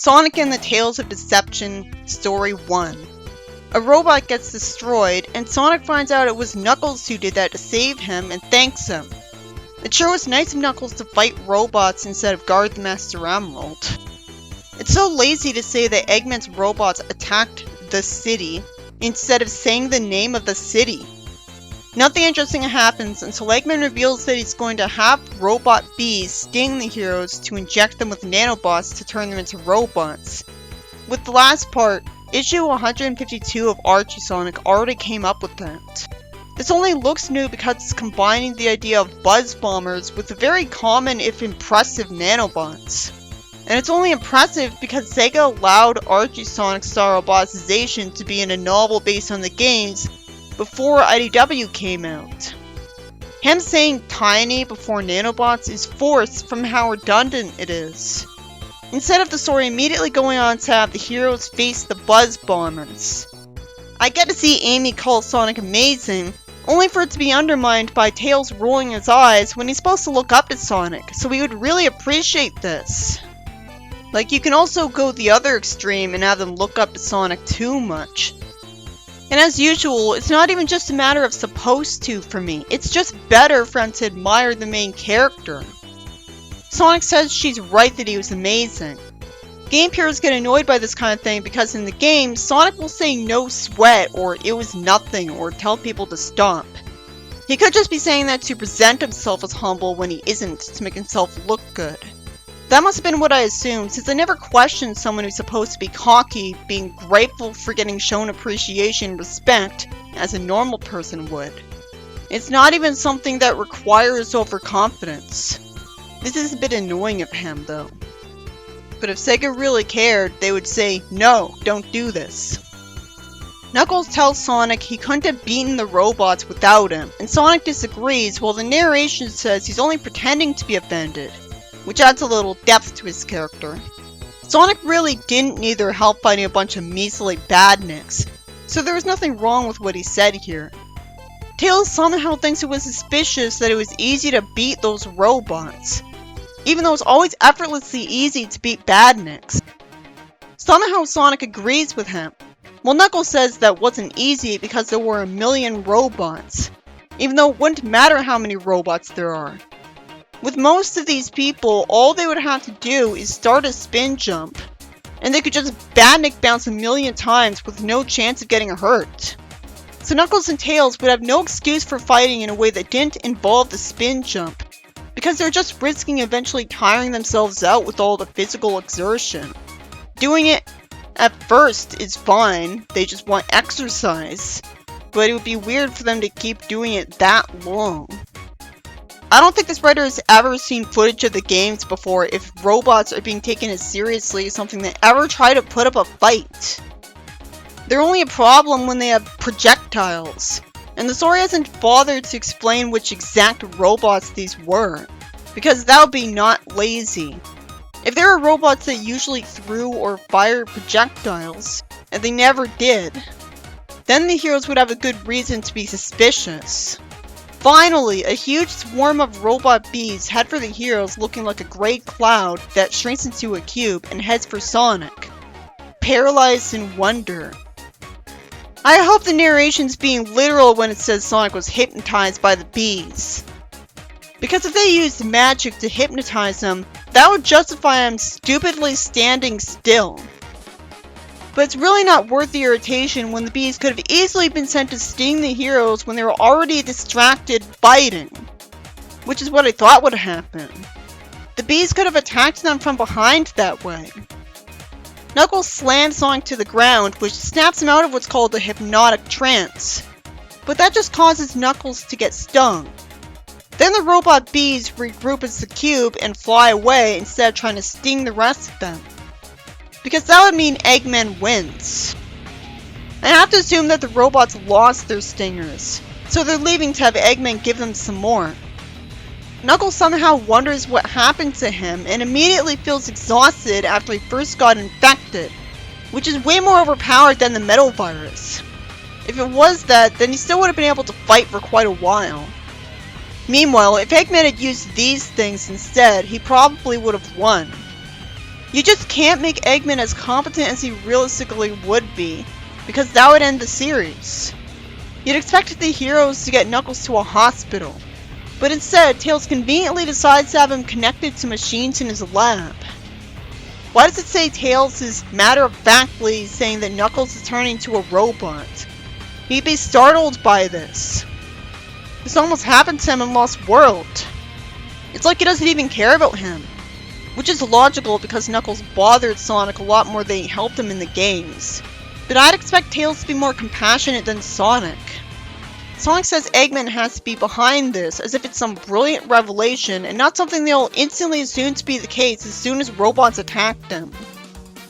Sonic and the Tales of Deception, Story 1. A robot gets destroyed, and Sonic finds out it was Knuckles who did that to save him and thanks him. It sure was nice of Knuckles to fight robots instead of guard the Master Emerald. It's so lazy to say that Eggman's robots attacked the city, instead of saying the name of the city. Nothing interesting happens until Eggman reveals that he's going to have robot bees sting the heroes to inject them with nanobots to turn them into robots. With the last part, issue 152 of Archie Sonic already came up with that. This only looks new because it's combining the idea of buzz bombers with the very common if impressive nanobots. And it's only impressive because Sega allowed Archie Sonic's style robotization to be in a novel based on the games before IDW came out. Him saying tiny before nanobots is forced from how redundant it is. Instead of the story immediately going on to have the heroes face the buzz bombers. I get to see Amy call Sonic amazing, only for it to be undermined by Tails rolling his eyes when he's supposed to look up to Sonic, so we would really appreciate this. Like, you can also go the other extreme and have them look up to Sonic too much. And as usual, it's not even just a matter of supposed to for me, it's just better for him to admire the main character. Sonic says she's right that he was amazing. Game peers get annoyed by this kind of thing because in the game, Sonic will say no sweat or it was nothing or tell people to stop. He could just be saying that to present himself as humble when he isn't, to make himself look good. That must have been what I assumed, since I never questioned someone who's supposed to be cocky being grateful for getting shown appreciation and respect as a normal person would. It's not even something that requires overconfidence. This is a bit annoying of him, though. But if Sega really cared, they would say, no, don't do this. Knuckles tells Sonic he couldn't have beaten the robots without him, and Sonic disagrees while the narration says he's only pretending to be offended, which adds a little depth to his character. Sonic really didn't need their help fighting a bunch of measly badniks, so there was nothing wrong with what he said here. Tails somehow thinks it was suspicious that it was easy to beat those robots, even though it's always effortlessly easy to beat badniks. Somehow Sonic agrees with him, while Knuckles says that wasn't easy because there were a million robots, even though it wouldn't matter how many robots there are. With most of these people, all they would have to do is start a spin jump, and they could just badnik bounce a million times with no chance of getting hurt. So Knuckles and Tails would have no excuse for fighting in a way that didn't involve the spin jump, because they're just risking eventually tiring themselves out with all the physical exertion. Doing it at first is fine, they just want exercise, but it would be weird for them to keep doing it that long. I don't think this writer has ever seen footage of the games before if robots are being taken as seriously as something that ever try to put up a fight. They're only a problem when they have projectiles, and the story hasn't bothered to explain which exact robots these were, because that would be not lazy. If there are robots that usually threw or fired projectiles, and they never did, then the heroes would have a good reason to be suspicious. Finally, a huge swarm of robot bees head for the heroes looking like a gray cloud that shrinks into a cube and heads for Sonic, paralyzed in wonder. I hope the narration's being literal when it says Sonic was hypnotized by the bees. Because if they used magic to hypnotize him, that would justify him stupidly standing still. But it's really not worth the irritation when the bees could have easily been sent to sting the heroes when they were already distracted fighting. Which is what I thought would happen. The bees could have attacked them from behind that way. Knuckles slams Sonic to the ground, which snaps him out of what's called a hypnotic trance. But that just causes Knuckles to get stung. Then the robot bees regroup as the cube and fly away instead of trying to sting the rest of them. Because that would mean Eggman wins. I have to assume that the robots lost their stingers, so they're leaving to have Eggman give them some more. Knuckles somehow wonders what happened to him and immediately feels exhausted after he first got infected, which is way more overpowered than the metal virus. If it was that, then he still would have been able to fight for quite a while. Meanwhile, if Eggman had used these things instead, he probably would have won. You just can't make Eggman as competent as he realistically would be, because that would end the series. You'd expect the heroes to get Knuckles to a hospital, but instead, Tails conveniently decides to have him connected to machines in his lab. Why does it say Tails is matter-of-factly saying that Knuckles is turning into a robot? He'd be startled by this. This almost happened to him in Lost World. It's like he doesn't even care about him. Which is logical because Knuckles bothered Sonic a lot more than he helped him in the games. But I'd expect Tails to be more compassionate than Sonic. Sonic says Eggman has to be behind this, as if it's some brilliant revelation and not something they'll instantly assume to be the case as soon as robots attack them.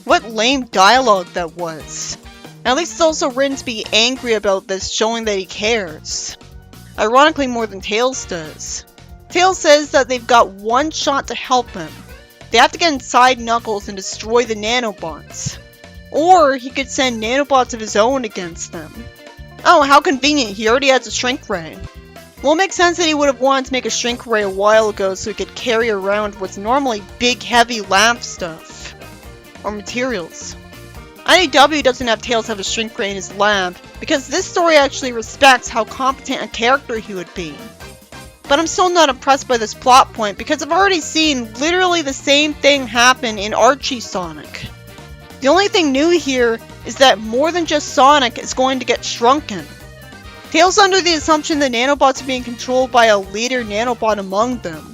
What lame dialogue that was. At least it's also written to be angry about this, showing that he cares. Ironically more than Tails does. Tails says that they've got one shot to help him. They have to get inside Knuckles and destroy the nanobots. Or he could send nanobots of his own against them. Oh, how convenient, he already has a shrink ray. Well, it makes sense that he would have wanted to make a shrink ray a while ago so he could carry around what's normally big, heavy lab stuff. Or materials. IDW doesn't have Tails have a shrink ray in his lab, because this story actually respects how competent a character he would be. But I'm still not impressed by this plot point, because I've already seen literally the same thing happen in Archie Sonic. The only thing new here is that more than just Sonic is going to get shrunken. Tails under the assumption that nanobots are being controlled by a leader nanobot among them.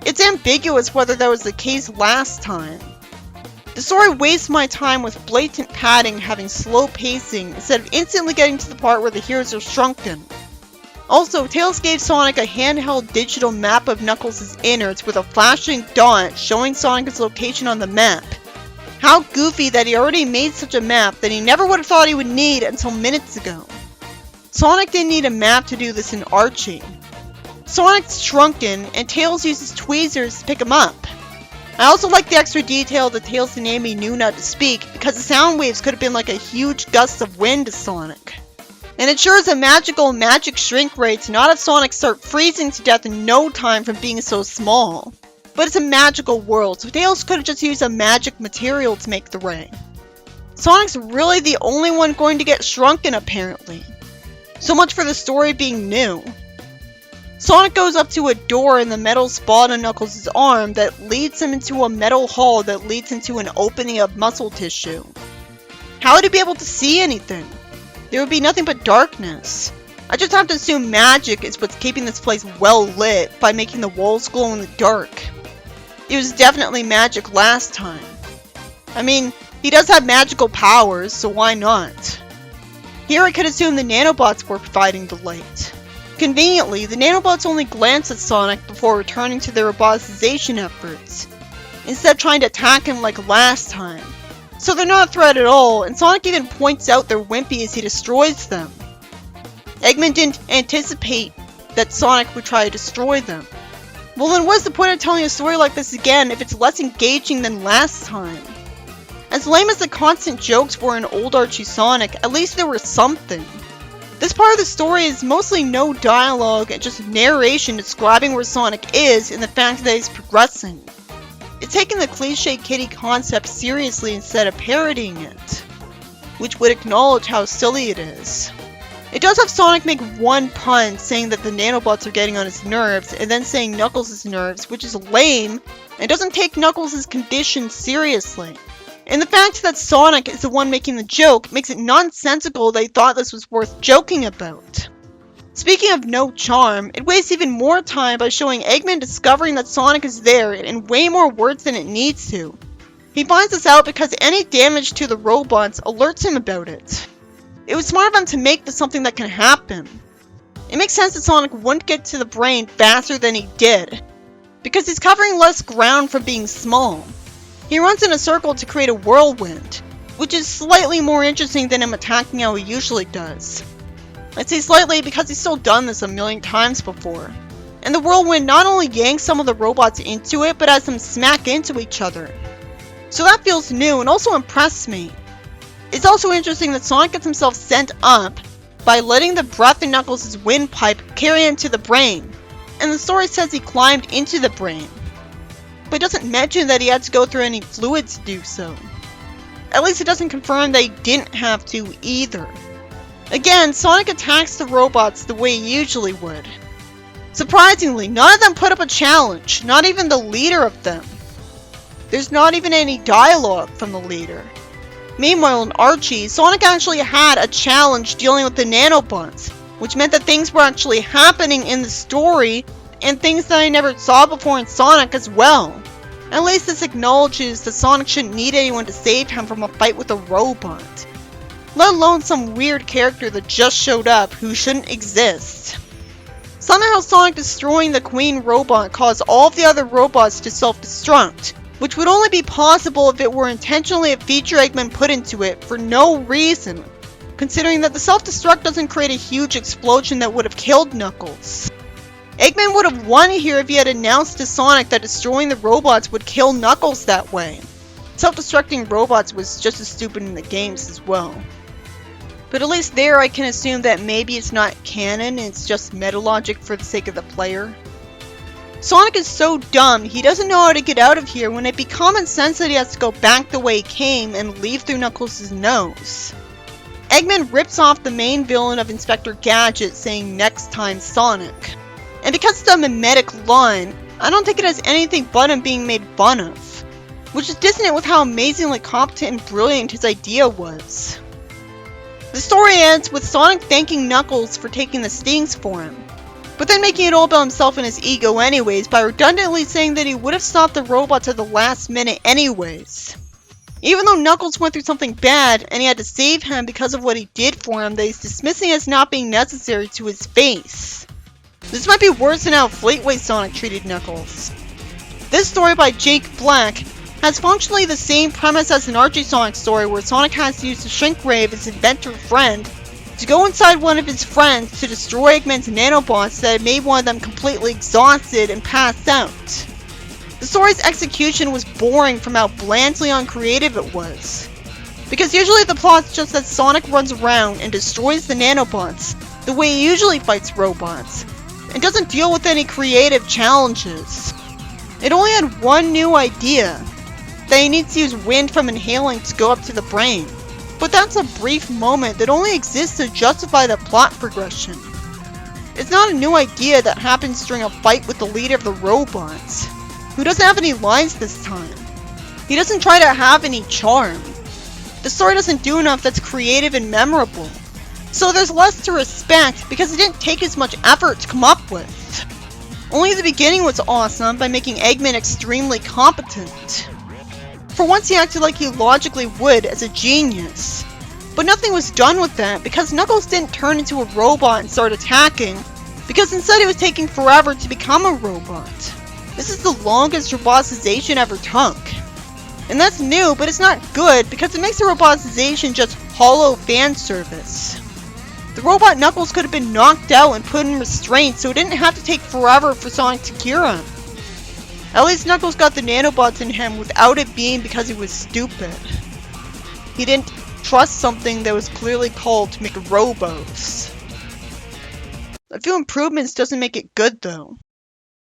It's ambiguous whether that was the case last time. The story wastes my time with blatant padding having slow pacing instead of instantly getting to the part where the heroes are shrunken. Also, Tails gave Sonic a handheld digital map of Knuckles' innards with a flashing dot showing Sonic's location on the map. How goofy that he already made such a map that he never would have thought he would need until minutes ago. Sonic didn't need a map to do this in Archie. Sonic's shrunken, and Tails uses tweezers to pick him up. I also like the extra detail that Tails and Amy knew not to speak, because the sound waves could have been like a huge gust of wind to Sonic. And it sure is a magic shrink ray to not have Sonic start freezing to death in no time from being so small. But it's a magical world, so Tails could have just used a magic material to make the ray. Sonic's really the only one going to get shrunken apparently. So much for the story being new. Sonic goes up to a door in the metal spot on Knuckles' arm that leads him into a metal hall that leads into an opening of muscle tissue. How would he be able to see anything? There would be nothing but darkness. I just have to assume magic is what's keeping this place well lit by making the walls glow in the dark. It was definitely magic last time. I mean, he does have magical powers, so why not? Here I could assume the nanobots were providing the light. Conveniently, the nanobots only glance at Sonic before returning to their roboticization efforts, instead of trying to attack him like last time. So they're not a threat at all, and Sonic even points out they're wimpy as he destroys them. Eggman didn't anticipate that Sonic would try to destroy them. Well then what's the point of telling a story like this again if it's less engaging than last time? As lame as the constant jokes were in old Archie Sonic, at least there was something. This part of the story is mostly no dialogue and just narration describing where Sonic is and the fact that he's progressing. It's taking the cliche kitty concept seriously instead of parodying it, which would acknowledge how silly it is. It does have Sonic make one pun saying that the nanobots are getting on his nerves and then saying Knuckles' nerves, which is lame and doesn't take Knuckles' condition seriously. And the fact that Sonic is the one making the joke makes it nonsensical they thought this was worth joking about. Speaking of no charm, it wastes even more time by showing Eggman discovering that Sonic is there in way more words than it needs to. He finds this out because any damage to the robots alerts him about it. It was smart of him to make this something that can happen. It makes sense that Sonic wouldn't get to the brain faster than he did, because he's covering less ground from being small. He runs in a circle to create a whirlwind, which is slightly more interesting than him attacking how he usually does. I'd say slightly because he's still done this a million times before. And the whirlwind not only yanks some of the robots into it, but has them smack into each other. So that feels new and also impressed me. It's also interesting that Sonic gets himself sent up by letting the breath in Knuckles' windpipe carry him to the brain, and the story says he climbed into the brain. but it doesn't mention that he had to go through any fluids to do so. At least it doesn't confirm that he didn't have to either. Again, Sonic attacks the robots the way he usually would. Surprisingly, none of them put up a challenge, not even the leader of them. There's not even any dialogue from the leader. Meanwhile, in Archie, Sonic actually had a challenge dealing with the nanobots, which meant that things were actually happening in the story, and things that I never saw before in Sonic as well. At least this acknowledges that Sonic shouldn't need anyone to save him from a fight with a robot. Let alone some weird character that just showed up who shouldn't exist. Somehow Sonic destroying the Queen robot caused all of the other robots to self-destruct, which would only be possible if it were intentionally a feature Eggman put into it for no reason, considering that the self-destruct doesn't create a huge explosion that would have killed Knuckles. Eggman would have won here if he had announced to Sonic that destroying the robots would kill Knuckles that way. Self-destructing robots was just as stupid in the games as well. But at least there I can assume that maybe it's not canon and it's just meta logic for the sake of the player. Sonic is so dumb, he doesn't know how to get out of here when it'd be common sense that he has to go back the way he came and leave through Knuckles' nose. Eggman rips off the main villain of Inspector Gadget saying "next time Sonic." And because it's a mimetic line, I don't think it has anything but him being made fun of, which is dissonant with how amazingly competent and brilliant his idea was. The story ends with Sonic thanking Knuckles for taking the stings for him, but then making it all about himself and his ego anyways by redundantly saying that he would have stopped the robots at the last minute anyways. Even though Knuckles went through something bad and he had to save him because of what he did for him that he's dismissing as not being necessary to his face. This might be worse than how Fleetway Sonic treated Knuckles. This story by Jake Black has functionally the same premise as an Archie Sonic story where Sonic has to use the shrink ray of his inventor friend to go inside one of his friends to destroy Eggman's nanobots that had made one of them completely exhausted and passed out. The story's execution was boring from how blandly uncreative it was, because usually the plot's just that Sonic runs around and destroys the nanobots the way he usually fights robots, and doesn't deal with any creative challenges. It only had one new idea, that he needs to use wind from inhaling to go up to the brain. But that's a brief moment that only exists to justify the plot progression. It's not a new idea that happens during a fight with the leader of the robots, who doesn't have any lines this time. He doesn't try to have any charm. The story doesn't do enough that's creative and memorable. So there's less to respect because it didn't take as much effort to come up with. Only the beginning was awesome by making Eggman extremely competent. For once he acted like he logically would as a genius. But nothing was done with that because Knuckles didn't turn into a robot and start attacking, because instead it was taking forever to become a robot. This is the longest roboticization ever took. And that's new, but it's not good because it makes the roboticization just hollow fan service. The robot Knuckles could have been knocked out and put in restraints so it didn't have to take forever for Sonic to cure him. At least Knuckles got the nanobots in him without it being because he was stupid. He didn't trust something that was clearly called to make robos. A few improvements doesn't make it good though.